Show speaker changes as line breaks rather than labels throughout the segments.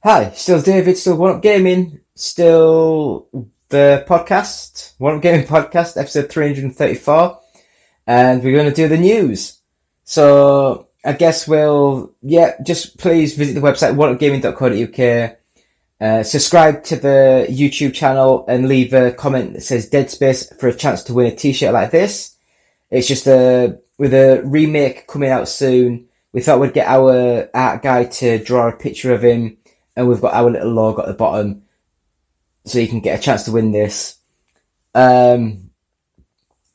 Hi, still David, still One Up Gaming, still the podcast, One Up Gaming podcast, episode 334, and we're going to do the news. So, I guess just please visit the website, oneupgaming.co.uk, subscribe to the YouTube channel and leave a comment that says Dead Space for a chance to win a t-shirt like this. It's just with a remake coming out soon, we thought we'd get our art guy to draw a picture of him, and we've got our little logo at the bottom, so you can get a chance to win this. So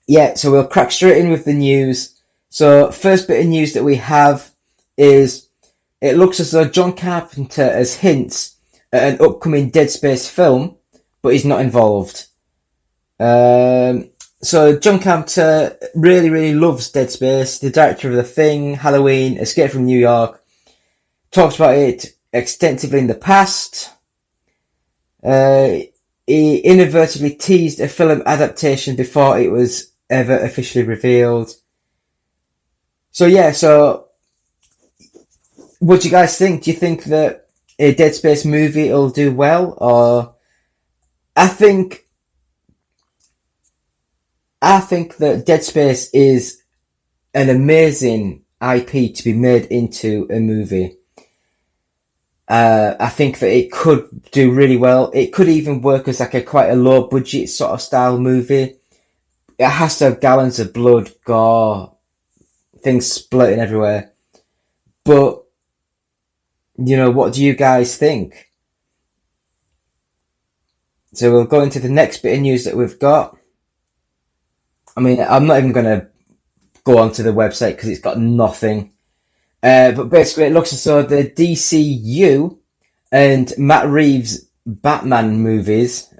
we'll crack straight in with the news. So first bit of news that we have is it looks as though John Carpenter has hints at an upcoming Dead Space film, but he's not involved. So John Carpenter really, really loves Dead Space, the director of The Thing, Halloween, Escape from New York, talks about it extensively in the past. He inadvertently teased a film adaptation before it was ever officially revealed. So what do you guys think? Do you think that a Dead Space movie will do well? Or I think that Dead Space is an amazing IP to be made into a movie. I think that it could do really well. It could even work as like quite a low budget sort of style movie. It has to have gallons of blood, gore, things splitting everywhere. But, what do you guys think? So we'll go into the next bit of news that we've got. I mean, I'm not even going to go onto the website because it's got nothing. But basically, it looks as though the DCU and Matt Reeves' Batman movies,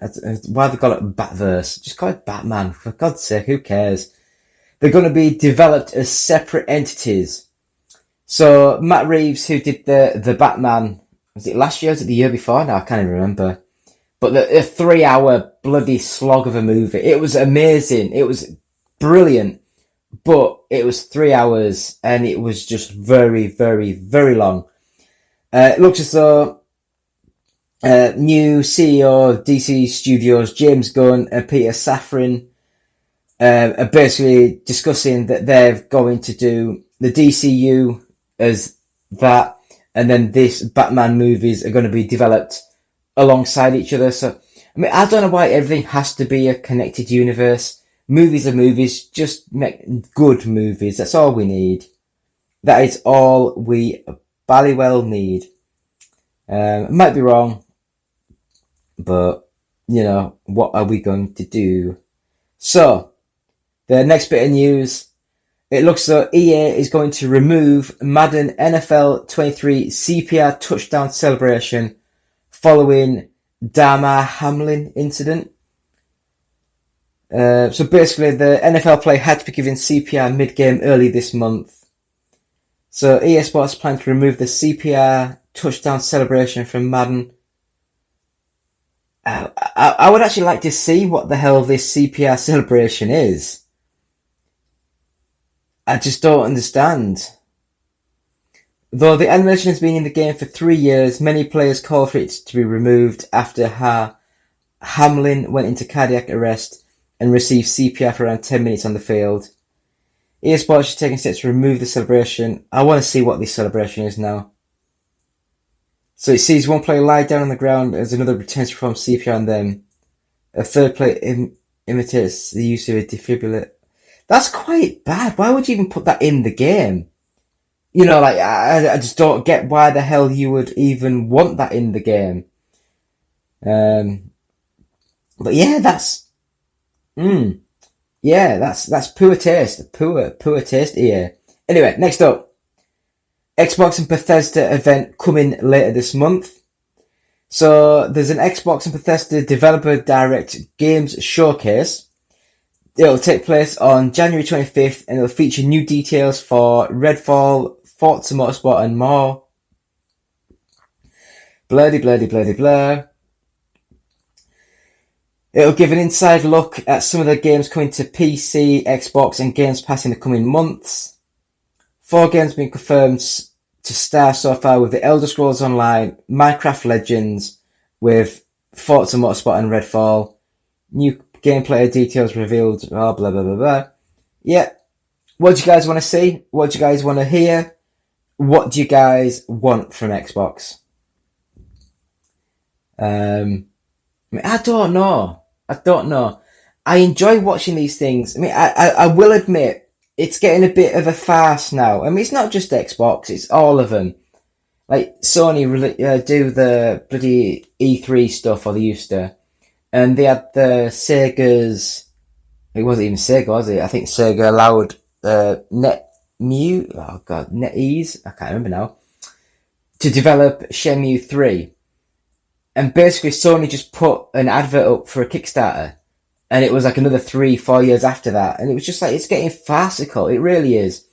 why have they call it Batverse? Just call it Batman, for God's sake, who cares? They're going to be developed as separate entities. So Matt Reeves, who did the Batman, was it last year or was it the year before? No, I can't even remember. But the 3-hour bloody slog of a movie, it was amazing. It was brilliant. But it was 3 hours and it was just very, very, very long. It looks as though new CEO of DC Studios, James Gunn and Peter Safran, are basically discussing that they're going to do the DCU as that, and then this Batman movies are going to be developed alongside each other. So, I mean, I don't know why everything has to be a connected universe. Movies are movies, just make good movies. That's all we need. That is all we ballywell need. Might be wrong, but, what are we going to do? So, the next bit of news, it looks like EA is going to remove Madden NFL 23 CPR touchdown celebration following Damar Hamlin incident. So basically, the NFL player had to be given CPR mid-game early this month. So EA Sports plans to remove the CPR touchdown celebration from Madden. I would actually like to see what the hell this CPR celebration is. I just don't understand. Though the animation has been in the game for 3 years, many players call for it to be removed after Hamlin went into cardiac arrest and received CPR for around 10 minutes on the field. EA Sports is taking steps to remove the celebration. I want to see what this celebration is now. So it sees one player lie down on the ground as another pretends to perform CPR on them. A third player imitates the use of a defibrillator. That's quite bad. Why would you even put that in the game? I just don't get why the hell you would even want that in the game. But yeah, that's poor taste. Poor taste here. Anyway, next up. Xbox and Bethesda event coming later this month. So there's an Xbox and Bethesda Developer Direct Games Showcase. It'll take place on January 25th and it'll feature new details for Redfall, Forza Motorsport and more. Bloody. It'll give an inside look at some of the games coming to PC, Xbox and Games Pass in the coming months. 4 games being confirmed to star so far with The Elder Scrolls Online, Minecraft Legends, with Forza Motorsport and Redfall. New gameplay details revealed, blah, blah, blah, blah, blah. Yeah. What do you guys want to see? What do you guys want to hear? What do you guys want from Xbox? I don't know. I enjoy watching these things. I will admit, it's getting a bit of a farce now. It's not just Xbox, it's all of them. Like, Sony do the bloody E3 stuff, or they used to. And they had the Sega's... It wasn't even Sega, was it? I think Sega allowed NetEase, I can't remember now, to develop Shenmue 3. And basically Sony just put an advert up for a Kickstarter. And it was like another 3-4 years after that. And it was just like, it's getting farcical. It really is.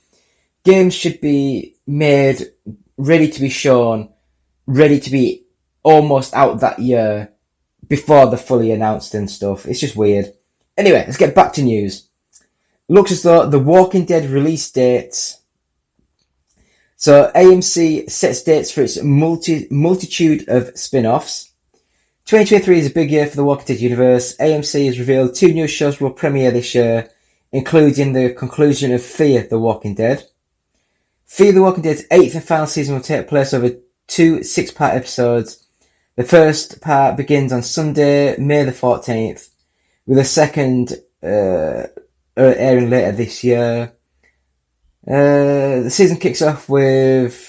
Games should be made, ready to be shown, ready to be almost out that year before they're fully announced and stuff. It's just weird. Anyway, let's get back to news. Looks as though The Walking Dead release dates. So AMC sets dates for its multitude of spin-offs. 2023 is a big year for the Walking Dead universe. AMC has revealed 2 new shows will premiere this year, including the conclusion of Fear the Walking Dead. Fear the Walking Dead's 8th and final season will take place over 2 6-part episodes. The first part begins on Sunday, May the 14th, with a second airing later this year. The season kicks off with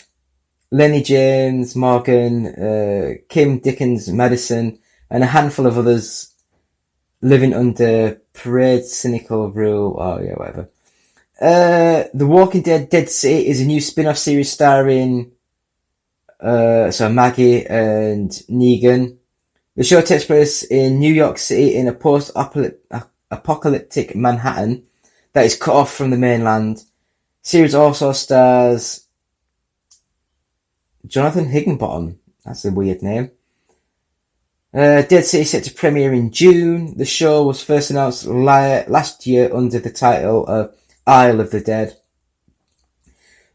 Lenny James, Morgan, Kim Dickens, Madison, and a handful of others living under Parade's cynical rule. Oh yeah, whatever. The Walking Dead Dead City is a new spin-off series starring Maggie and Negan. The show takes place in New York City in a post-apocalyptic Manhattan that is cut off from the mainland. The series also stars Jonathan Higginbottom. That's a weird name. Dead City set to premiere in June. The show was first announced last year under the title of Isle of the Dead.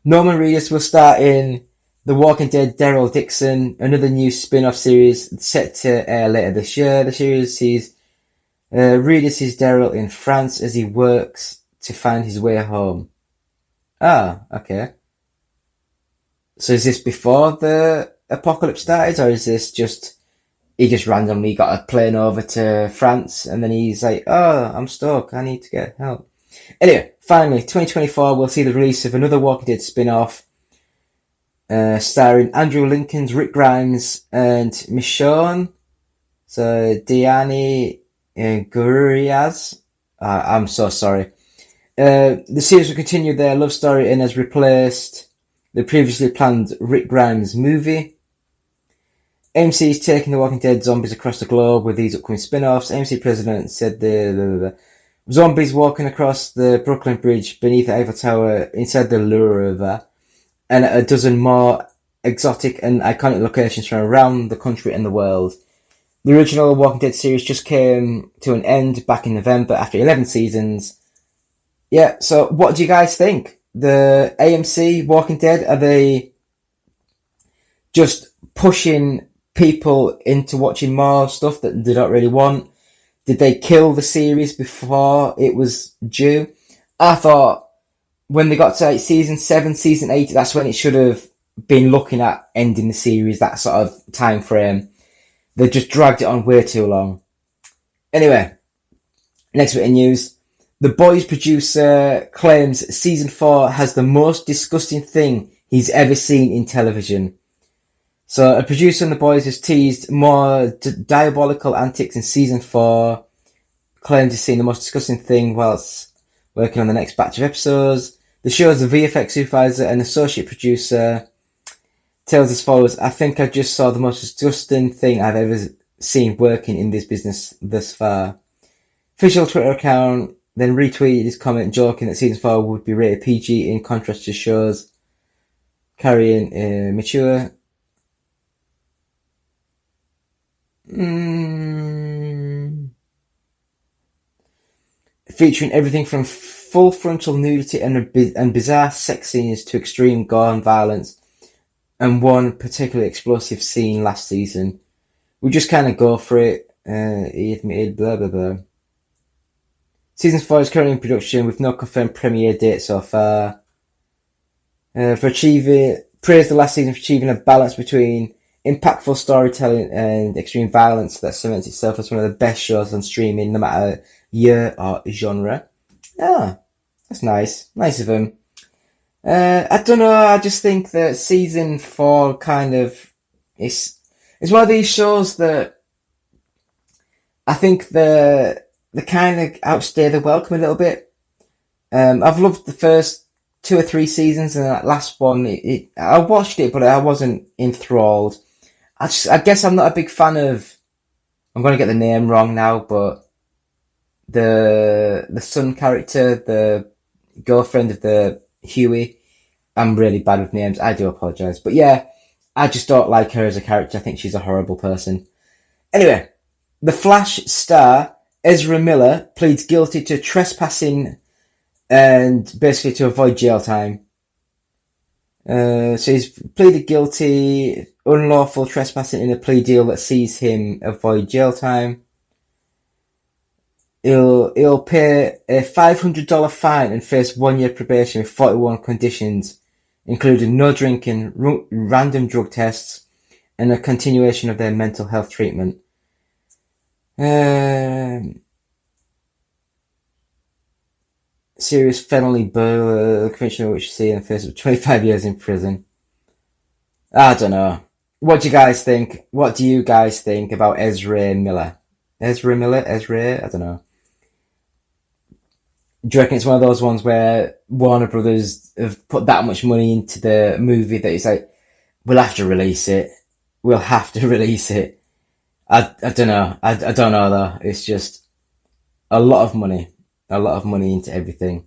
Norman Reedus will star in The Walking Dead Daryl Dixon, another new spin-off series set to air later this year. The series sees Reedus is Daryl in France as he works to find his way home. Ah, okay. So is this before the apocalypse started, or is this just he just randomly got a plane over to France and then he's like, oh, I'm stuck, I need to get help. Anyway, finally, 2024 will see the release of another Walking Dead spin-off starring Andrew Lincoln's Rick Grimes and Michonne. So Diane Gurias. I'm so sorry. The series will continue their love story and has replaced the previously planned Rick Grimes movie. AMC is taking The Walking Dead zombies across the globe with these upcoming spin-offs. AMC president said the zombies walking across the Brooklyn Bridge beneath the Eiffel Tower inside the Louvre, and a dozen more exotic and iconic locations from around the country and the world. The original Walking Dead series just came to an end back in November after 11 seasons. Yeah, so what do you guys think? The AMC Walking Dead, are they just pushing people into watching more stuff that they don't really want? Did they kill the series before it was due? I thought when they got to like season 7, season 8, that's when it should have been looking at ending the series, that sort of time frame. They just dragged it on way too long. Anyway, next bit of news. The Boys producer claims season 4 has the most disgusting thing he's ever seen in television. So a producer on The Boys has teased more diabolical antics in season 4, claims he's seen the most disgusting thing whilst working on the next batch of episodes. The show's VFX supervisor and associate producer tells as follows: I think I just saw the most disgusting thing I've ever seen working in this business thus far. Official Twitter account then retweeted his comment joking that season 4 would be rated PG in contrast to shows carrying mature. Featuring everything from full frontal nudity and bizarre sex scenes to extreme gore and violence. and one particularly explosive scene last season. We just kind of go for it. He admitted, blah, blah, blah. Season 4 is currently in production with no confirmed premiere date so far. Praised the last season for achieving a balance between impactful storytelling and extreme violence that cements itself as one of the best shows on streaming, no matter year or genre. Ah, that's nice. Nice of him. I don't know, I just think that season 4 kind of it's one of these shows that I think they kind of outstay the welcome a little bit. I've loved the first 2 or 3 seasons, and that last one, I watched it, but I wasn't enthralled. I guess I'm not a big fan of. I'm going to get the name wrong now, but the son character, the girlfriend of the Huey. I'm really bad with names. I do apologise, but yeah, I just don't like her as a character. I think she's a horrible person. Anyway, the Flash star Ezra Miller pleads guilty to trespassing and basically to avoid jail time. So he's pleaded guilty, unlawful trespassing in a plea deal that sees him avoid jail time. He'll pay a $500 fine and face 1 year probation with 41 conditions, including no drinking, random drug tests, and a continuation of their mental health treatment. Serious felony conviction which you see in the face of 25 years in prison. I don't know. What do you guys think? What do you guys think about Ezra Miller? Ezra? I don't know. Do you reckon it's one of those ones where Warner Brothers have put that much money into the movie that it's like, we'll have to release it. We'll have to release it. I don't know. I don't know though. It's just a lot of money into everything.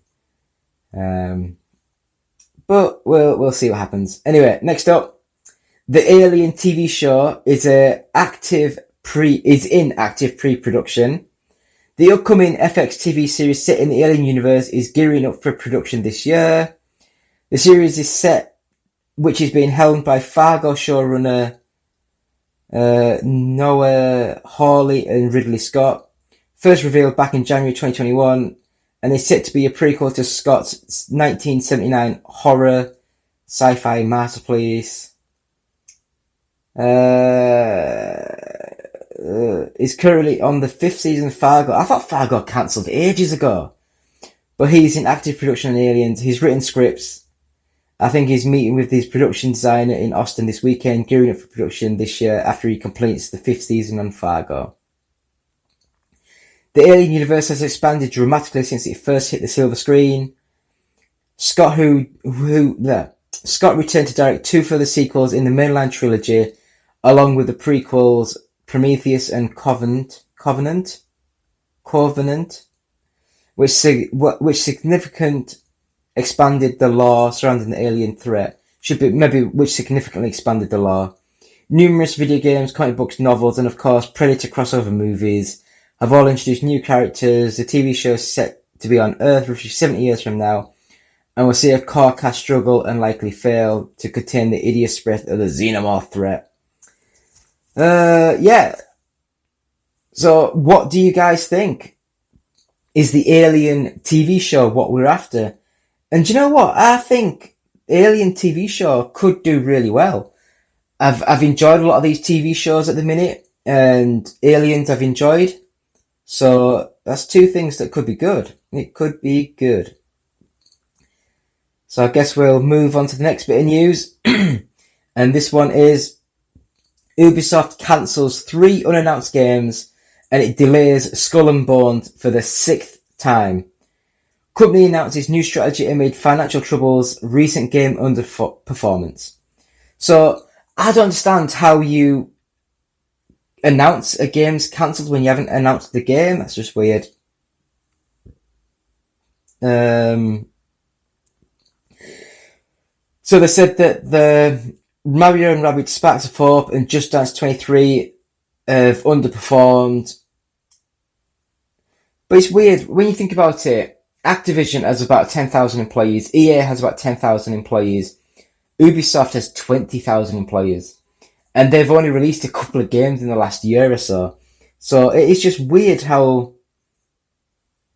But we'll see what happens. Anyway, next up, the Alien TV show is in active pre-production. The upcoming FX TV series set in the Alien universe is gearing up for production this year. The series which is being helmed by Fargo showrunner Noah Hawley and Ridley Scott. First revealed back in January 2021, and is set to be a prequel to Scott's 1979 horror sci-fi masterpiece. Is currently on the 5th season of Fargo. I thought Fargo cancelled ages ago. But he's in active production on Aliens. He's written scripts. I think he's meeting with his production designer in Austin this weekend, gearing up for production this year after he completes the 5th season on Fargo. The Alien universe has expanded dramatically since it first hit the silver screen. Scott returned to direct 2 further sequels in the mainline trilogy, along with the prequels Prometheus and Covenant, which significantly expanded the lore surrounding the alien threat. Which significantly expanded the lore. Numerous video games, comic books, novels, and of course Predator crossover movies have all introduced new characters. The TV show is set to be on Earth roughly 70 years from now, and we'll see a core cast struggle and likely fail to contain the hideous spread of the xenomorph threat. Yeah. So, what do you guys think? Is the Alien TV show what we're after? And do you know what? I think Alien TV show could do really well. I've enjoyed a lot of these TV shows at the minute, and Aliens I've enjoyed. So, that's 2 things that could be good. It could be good. So, I guess we'll move on to the next bit of news. And this one is Ubisoft cancels 3 unannounced games and it delays Skull and Bones for the 6th time. Company announces new strategy amid financial troubles, recent game underperformance. So, I don't understand how you announce a game's cancelled when you haven't announced the game. That's just weird. So they said that the Mario and Rabbids Sparks of Hope and Just Dance 23 have underperformed. But it's weird, when you think about it, Activision has about 10,000 employees, EA has about 10,000 employees, Ubisoft has 20,000 employees, and they've only released a couple of games in the last year or so. So it's just weird how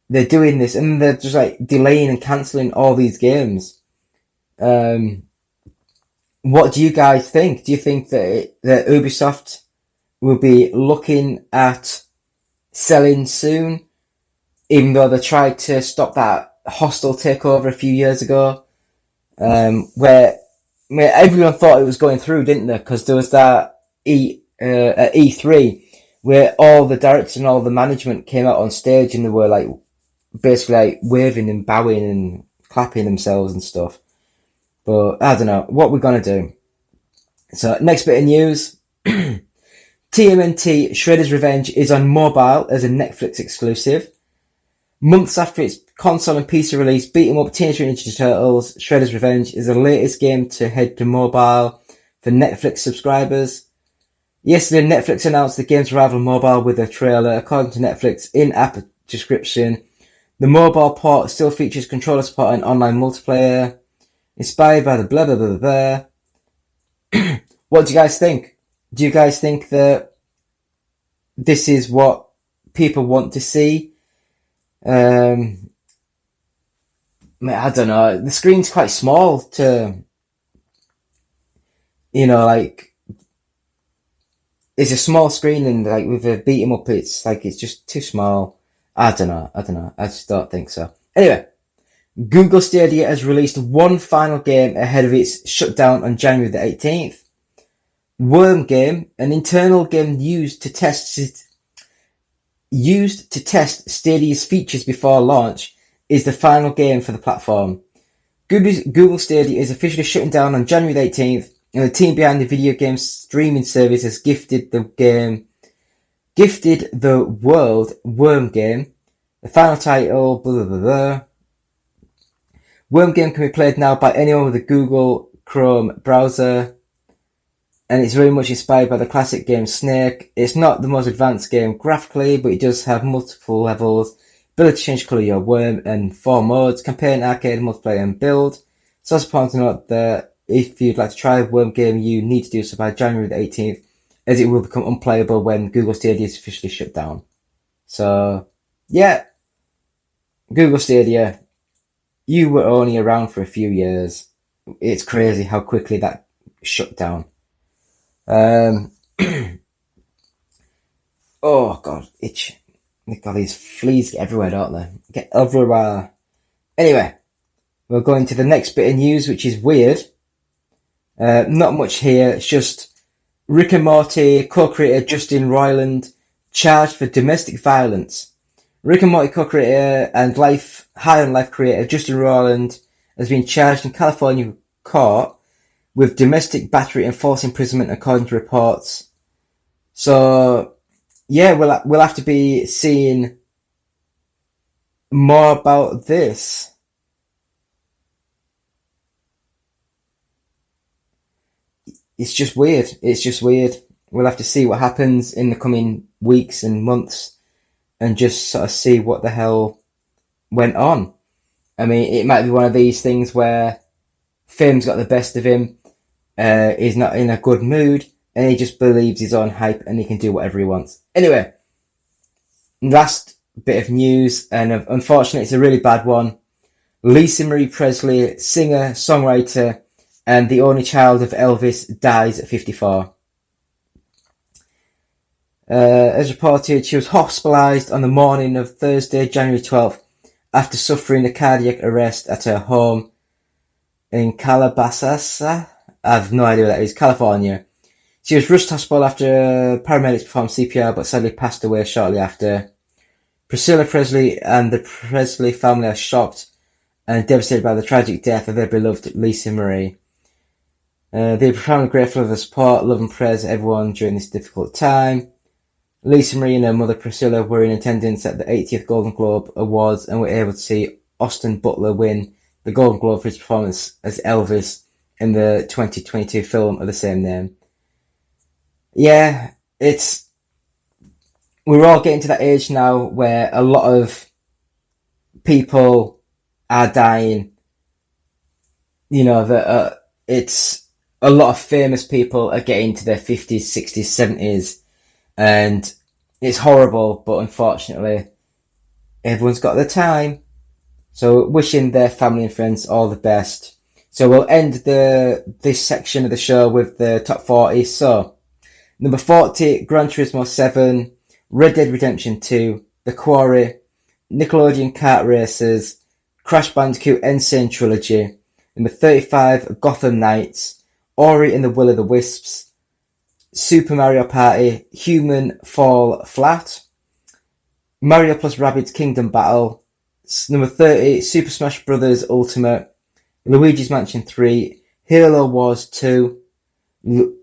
they're doing this, and they're just like delaying and cancelling all these games. What do you guys think? Do you think that Ubisoft will be looking at selling soon, even though they tried to stop that hostile takeover a few years ago, where everyone thought it was going through, didn't they? Because there was that at E3 where all the directors and all the management came out on stage and they were like basically like waving and bowing and clapping themselves and stuff. But I don't know what we're gonna do. So next bit of news. TMNT Shredder's Revenge is on mobile as a Netflix exclusive. Months after its console and PC release, beat 'em up Teenage Mutant Ninja Turtles Shredder's Revenge is the latest game to head to mobile for Netflix subscribers. Yesterday, Netflix announced the game's arrival on mobile with a trailer. According to Netflix in-app description, the mobile port still features controller support and online multiplayer. Inspired by the blah blah blah blah. What do you guys think? Do you guys think that this is what people want to see? I don't know. The screen's quite small to, like, it's a small screen and like with a beat 'em up, it's like, it's just too small. I don't know. I just don't think so. Anyway, Google Stadia has released one final game ahead of its shutdown on January the 18th. Worm Game, an internal game used to test Stadia's features before launch, is the final game for the platform. Google Stadia is officially shutting down on January the 18th, and the team behind the video game streaming service has gifted the world Worm Game. The final title, blah blah blah. Worm Game can be played now by anyone with a Google Chrome browser, and it's very much inspired by the classic game Snake. It's not the most advanced game graphically, but it does have multiple levels, ability to change colour your worm, and 4 modes: campaign, arcade, multiplayer, and build. So it's important to note that if you'd like to try Worm Game, you need to do so by January the 18th, as it will become unplayable when Google Stadia is officially shut down. So, yeah, Google Stadia, you were only around for a few years. It's crazy how quickly that shut down. Oh god, itch. God, these fleas get everywhere, don't they? Get everywhere. Anyway, we'll go into the next bit of news, which is weird. Not much here. It's just Rick and Morty co-creator Justin Roiland charged for domestic violence. Rick and Morty co-creator and High on Life creator Justin Roiland has been charged in California court with domestic battery and false imprisonment, according to reports. So, yeah, we'll have to be seeing more about this. It's just weird. We'll have to see what happens in the coming weeks and months and just sort of see what the hell went on. I mean, it might be one of these things where fame's got the best of him, he's not in a good mood, and he just believes his own hype and he can do whatever he wants. Anyway, last bit of news, and unfortunately it's a really bad one. Lisa Marie Presley, singer, songwriter, and the only child of Elvis, dies at 54. As reported, she was hospitalised on the morning of Thursday, January 12th, after suffering a cardiac arrest at her home in Calabasas. I have no idea where that is, California. She was rushed to hospital after paramedics performed CPR, but sadly passed away shortly after. Priscilla Presley and the Presley family are shocked and devastated by the tragic death of their beloved Lisa Marie. They are profoundly grateful for the support, love and prayers of everyone during this difficult time. Lisa Marie and her mother Priscilla were in attendance at the 80th Golden Globe Awards and were able to see Austin Butler win the Golden Globe for his performance as Elvis in the 2022 film of the same name. Yeah, we're all getting to that age now where a lot of people are dying, that it's a lot of famous people are getting to their 50s, 60s, 70s, and it's horrible, but unfortunately, everyone's got the time. So wishing their family and friends all the best. So we'll end this section of the show with the top 40. So number 40, Gran Turismo 7, Red Dead Redemption 2, The Quarry, Nickelodeon Kart Racers, Crash Bandicoot Insane Trilogy. Number 35, Gotham Knights, Ori and the Will of the Wisps, Super Mario Party, Human Fall Flat, Mario plus Rabbids Kingdom Battle, number 30, Super Smash Bros. Ultimate, Luigi's Mansion 3, Halo Wars 2, I was going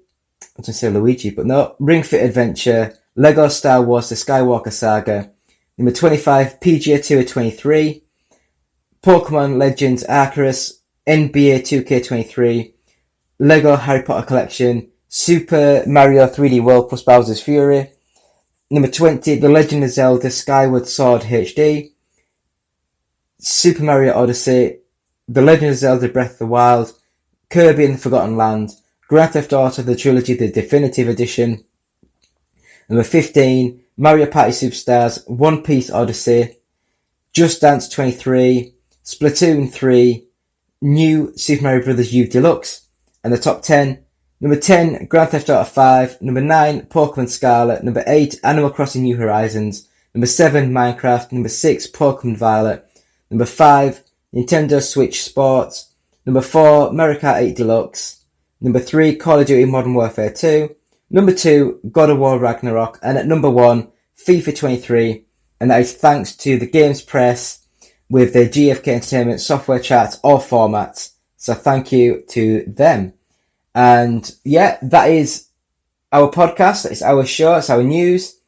to say Luigi, but no, Ring Fit Adventure, Lego Star Wars The Skywalker Saga, number 25, PGA Tour 23, Pokemon Legends Arceus, NBA 2K23, Lego Harry Potter Collection, Super Mario 3D World plus Bowser's Fury, number 20, The Legend of Zelda Skyward Sword HD, Super Mario Odyssey, The Legend of Zelda Breath of the Wild, Kirby and the Forgotten Land, Grand Theft Auto The Trilogy The Definitive Edition, number 15, Mario Party Superstars, One Piece Odyssey, Just Dance 23, Splatoon 3, New Super Mario Bros. U Deluxe, and the top 10, number 10, Grand Theft Auto 5, number 9, Pokemon Scarlet, number 8, Animal Crossing New Horizons, number 7, Minecraft, number 6, Pokemon Violet, number 5, Nintendo Switch Sports, number 4, Mario Kart 8 Deluxe, number 3, Call of Duty Modern Warfare 2, number 2, God of War Ragnarok, and at number 1, FIFA 23, and that is thanks to the Games Press with their GFK Entertainment software charts, all formats. So thank you to them. And yeah, that is our podcast. It's our show. It's our news.